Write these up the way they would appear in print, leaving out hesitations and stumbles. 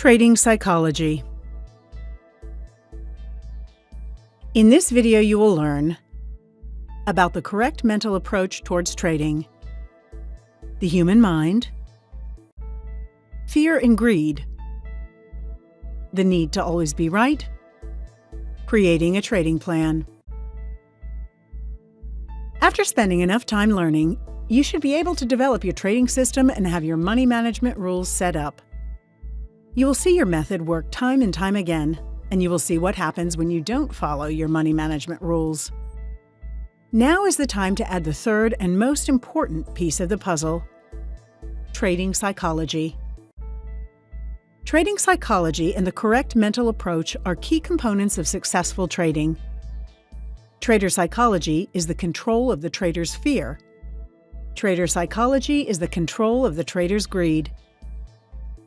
Trading psychology. In this video, you will learn about the correct mental approach towards trading, the human mind, fear and greed, the need to always be right, creating a trading plan. After spending enough time learning, you should be able to develop your trading system and have your money management rules set up. You will see your method work time and time again, and you will see what happens when you don't follow your money management rules. Now is the time to add the third and most important piece of the puzzle: trading psychology. Trading psychology and the correct mental approach are key components of successful trading. Trader psychology is the control of the trader's fear. Trader psychology is the control of the trader's greed.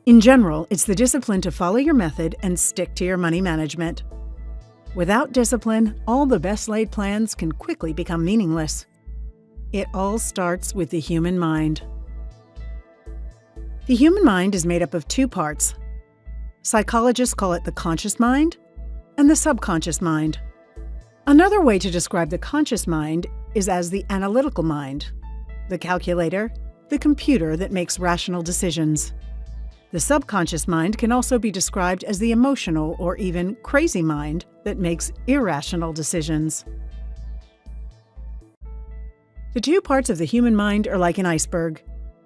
In general, it's the discipline to follow your method and stick to your money management. Without discipline, all the best-laid plans can quickly become meaningless. It all starts with the human mind. The human mind is made up of two parts. Psychologists call it the conscious mind and the subconscious mind. Another way to describe the conscious mind is as the analytical mind, the calculator, the computer that makes rational decisions. The subconscious mind can also be described as the emotional or even crazy mind that makes irrational decisions. The two parts of the human mind are like an iceberg.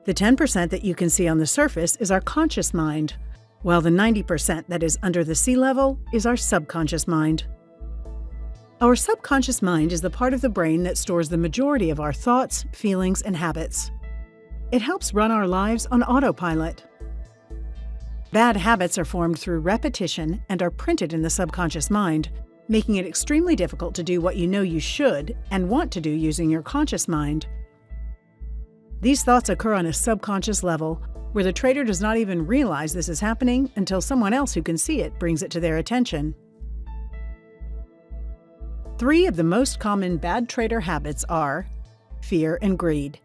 The 10% that you can see on the surface is our conscious mind, while the 90% that is under the sea level is our subconscious mind. Our subconscious mind is the part of the brain that stores the majority of our thoughts, feelings, and habits. It helps run our lives on autopilot. Bad habits are formed through repetition and are printed in the subconscious mind, making it extremely difficult to do what you know you should and want to do using your conscious mind. These thoughts occur on a subconscious level, where the trader does not even realize this is happening until someone else who can see it brings it to their attention. 3 of the most common bad trader habits are fear and greed.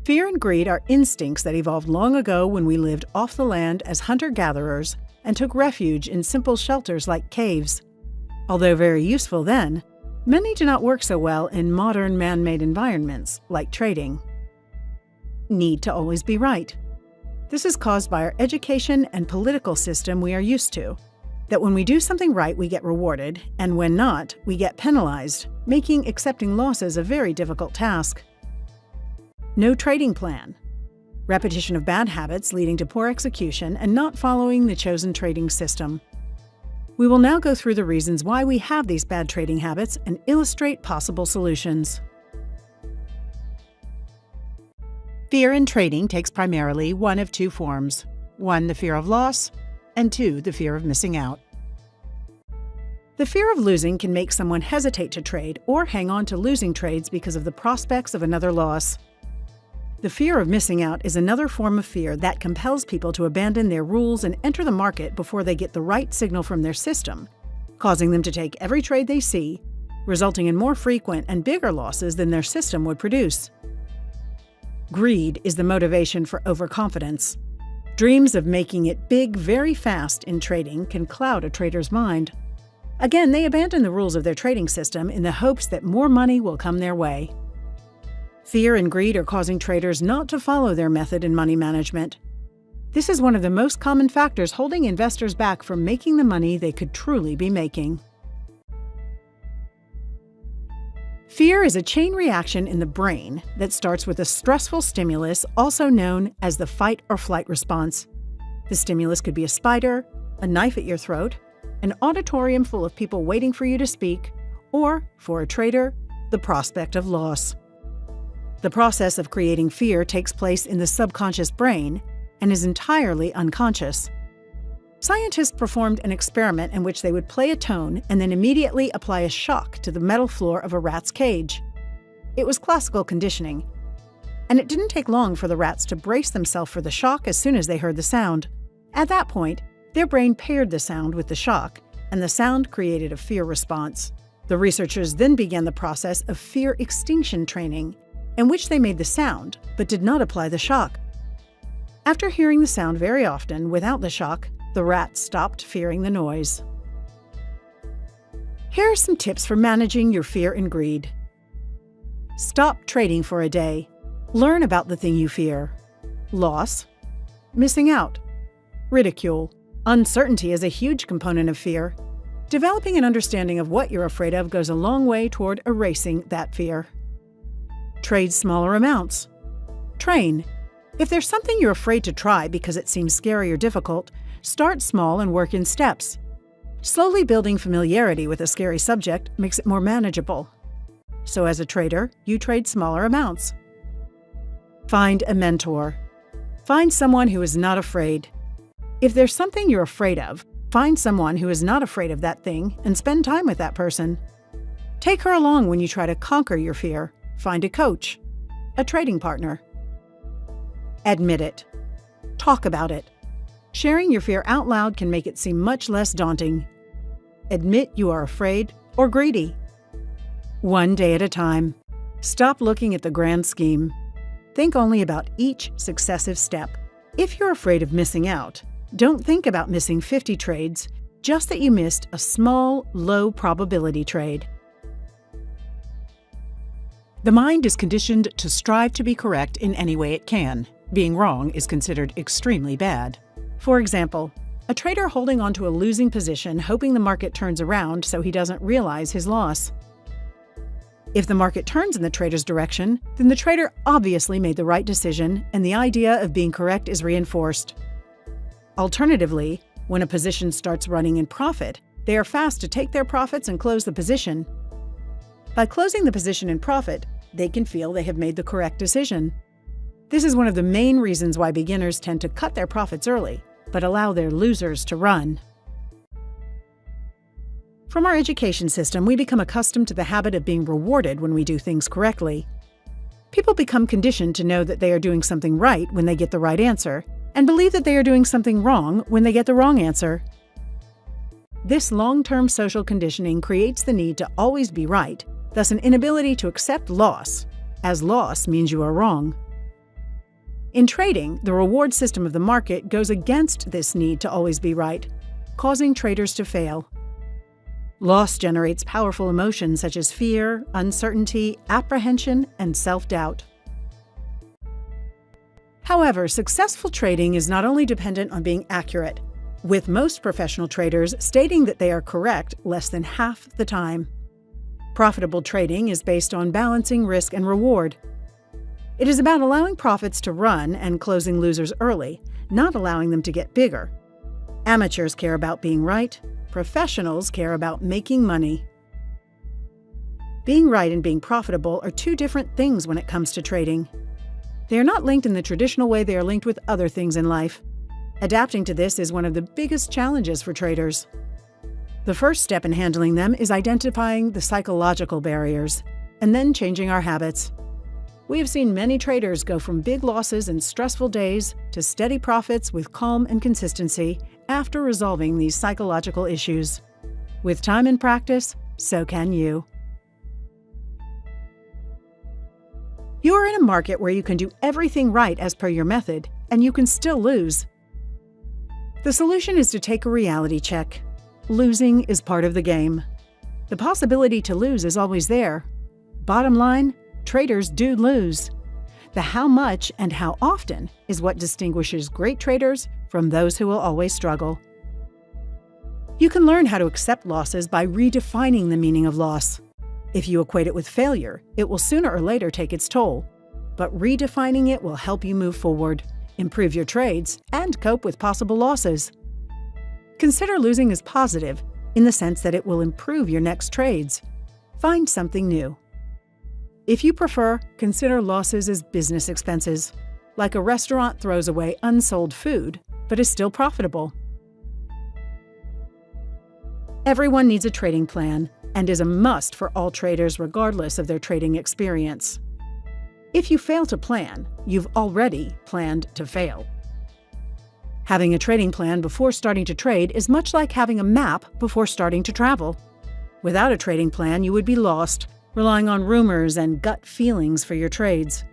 Fear and greed are instincts that evolved long ago when we lived off the land as hunter-gatherers and took refuge in simple shelters like caves. Although very useful then, many do not work so well in modern man-made environments like trading. Need to always be right. This is caused by our education and political system we are used to, that when we do something right we get rewarded, and when not, we get penalized, making accepting losses a very difficult task. No trading plan. Repetition of bad habits leading to poor execution and not following the chosen trading system. We will now go through the reasons why we have these bad trading habits and illustrate possible solutions. Fear in trading takes primarily one of two forms. 1, the fear of loss, and 2, the fear of missing out. The fear of losing can make someone hesitate to trade or hang on to losing trades because of the prospects of another loss. The fear of missing out is another form of fear that compels people to abandon their rules and enter the market before they get the right signal from their system, causing them to take every trade they see, resulting in more frequent and bigger losses than their system would produce. Greed is the motivation for overconfidence. Dreams of making it big very fast in trading can cloud a trader's mind. Again, they abandon the rules of their trading system in the hopes that more money will come their way. Fear and greed are causing traders not to follow their method in money management. This is one of the most common factors holding investors back from making the money they could truly be making. Fear is a chain reaction in the brain that starts with a stressful stimulus, also known as the fight or flight response. The stimulus could be a spider, a knife at your throat, an auditorium full of people waiting for you to speak, or, for a trader, the prospect of loss. The process of creating fear takes place in the subconscious brain and is entirely unconscious. Scientists performed an experiment in which they would play a tone and then immediately apply a shock to the metal floor of a rat's cage. It was classical conditioning, and it didn't take long for the rats to brace themselves for the shock as soon as they heard the sound. At that point, their brain paired the sound with the shock, and the sound created a fear response. The researchers then began the process of fear extinction training, in which they made the sound but did not apply the shock. After hearing the sound very often without the shock, The rat stopped fearing the noise. Here are some tips for managing your fear and greed. Stop trading for a day. Learn about the thing you fear. Loss, missing out, ridicule. Uncertainty is a huge component of fear. Developing an understanding of what you're afraid of goes a long way toward erasing that fear. Trade smaller amounts. Train. If there's something you're afraid to try because it seems scary or difficult, start small and work in steps. Slowly building familiarity with a scary subject makes it more manageable. So as a trader, you trade smaller amounts. Find a mentor. Find someone who is not afraid. If there's something you're afraid of, find someone who is not afraid of that thing and spend time with that person. Take her along when you try to conquer your fear. Find a coach, a trading partner. Admit it. Talk about it. Sharing your fear out loud can make it seem much less daunting. Admit you are afraid or greedy. One day at a time. Stop looking at the grand scheme. Think only about each successive step. If you're afraid of missing out, don't think about missing 50 trades, just that you missed a small, low-probability trade. The mind is conditioned to strive to be correct in any way it can. Being wrong is considered extremely bad. For example, a trader holding onto a losing position hoping the market turns around so he doesn't realize his loss. If the market turns in the trader's direction, then the trader obviously made the right decision and the idea of being correct is reinforced. Alternatively, when a position starts running in profit, they are fast to take their profits and close the position. By closing the position in profit, they can feel they have made the correct decision. This is one of the main reasons why beginners tend to cut their profits early, but allow their losers to run. From our education system, we become accustomed to the habit of being rewarded when we do things correctly. People become conditioned to know that they are doing something right when they get the right answer, and believe that they are doing something wrong when they get the wrong answer. This long-term social conditioning creates the need to always be right, thus an inability to accept loss, as loss means you are wrong. In trading, the reward system of the market goes against this need to always be right, causing traders to fail. Loss generates powerful emotions such as fear, uncertainty, apprehension, and self-doubt. However, successful trading is not only dependent on being accurate, with most professional traders stating that they are correct less than half the time. Profitable trading is based on balancing risk and reward. It is about allowing profits to run and closing losers early, not allowing them to get bigger. Amateurs care about being right. Professionals care about making money. Being right and being profitable are two different things when it comes to trading. They are not linked in the traditional way they are linked with other things in life. Adapting to this is one of the biggest challenges for traders. The first step in handling them is identifying the psychological barriers, and then changing our habits. We have seen many traders go from big losses and stressful days to steady profits with calm and consistency after resolving these psychological issues. With time and practice, so can you. You are in a market where you can do everything right as per your method, and you can still lose. The solution is to take a reality check. Losing is part of the game. The possibility to lose is always there. Bottom line, traders do lose. The how much and how often is what distinguishes great traders from those who will always struggle. You can learn how to accept losses by redefining the meaning of loss. If you equate it with failure, it will sooner or later take its toll. But redefining it will help you move forward, improve your trades, and cope with possible losses. Consider losing as positive in the sense that it will improve your next trades. Find something new. If you prefer, consider losses as business expenses, like a restaurant throws away unsold food, but is still profitable. Everyone needs a trading plan, and is a must for all traders regardless of their trading experience. If you fail to plan, you've already planned to fail. Having a trading plan before starting to trade is much like having a map before starting to travel. Without a trading plan, you would be lost, relying on rumors and gut feelings for your trades.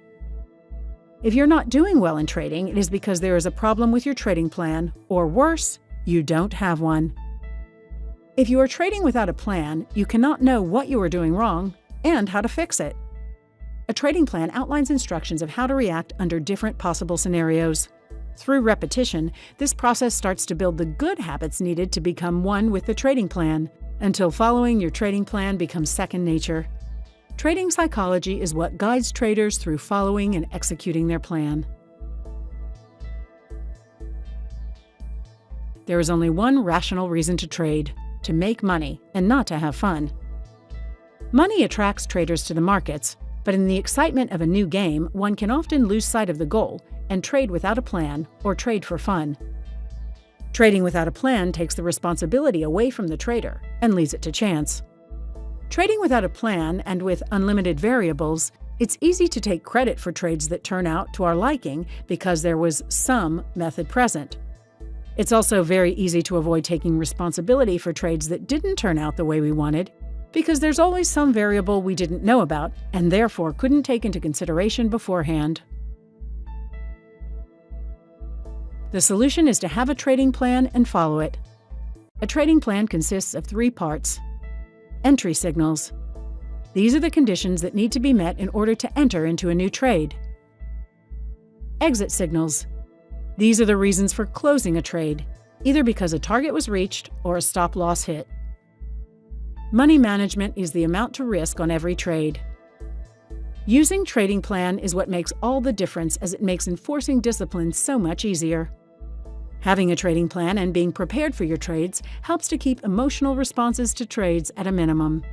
If you're not doing well in trading, it is because there is a problem with your trading plan, or worse, you don't have one. If you are trading without a plan, you cannot know what you are doing wrong and how to fix it. A trading plan outlines instructions of how to react under different possible scenarios. Through repetition, this process starts to build the good habits needed to become one with the trading plan, until following your trading plan becomes second nature. Trading psychology is what guides traders through following and executing their plan. There is only one rational reason to trade: to make money and not to have fun. Money attracts traders to the markets, but in the excitement of a new game, one can often lose sight of the goal and trade without a plan or trade for fun. Trading without a plan takes the responsibility away from the trader and leaves it to chance. Trading without a plan and with unlimited variables, it's easy to take credit for trades that turn out to our liking because there was some method present. It's also very easy to avoid taking responsibility for trades that didn't turn out the way we wanted, because there's always some variable we didn't know about and therefore couldn't take into consideration beforehand. The solution is to have a trading plan and follow it. A trading plan consists of 3 parts. Entry signals. These are the conditions that need to be met in order to enter into a new trade. Exit signals. These are the reasons for closing a trade, either because a target was reached or a stop-loss hit. Money management is the amount to risk on every trade. Using trading plan is what makes all the difference, as it makes enforcing discipline so much easier. Having a trading plan and being prepared for your trades helps to keep emotional responses to trades at a minimum.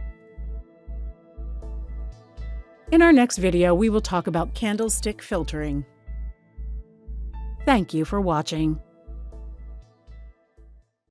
In our next video, we will talk about candlestick filtering. Thank you for watching.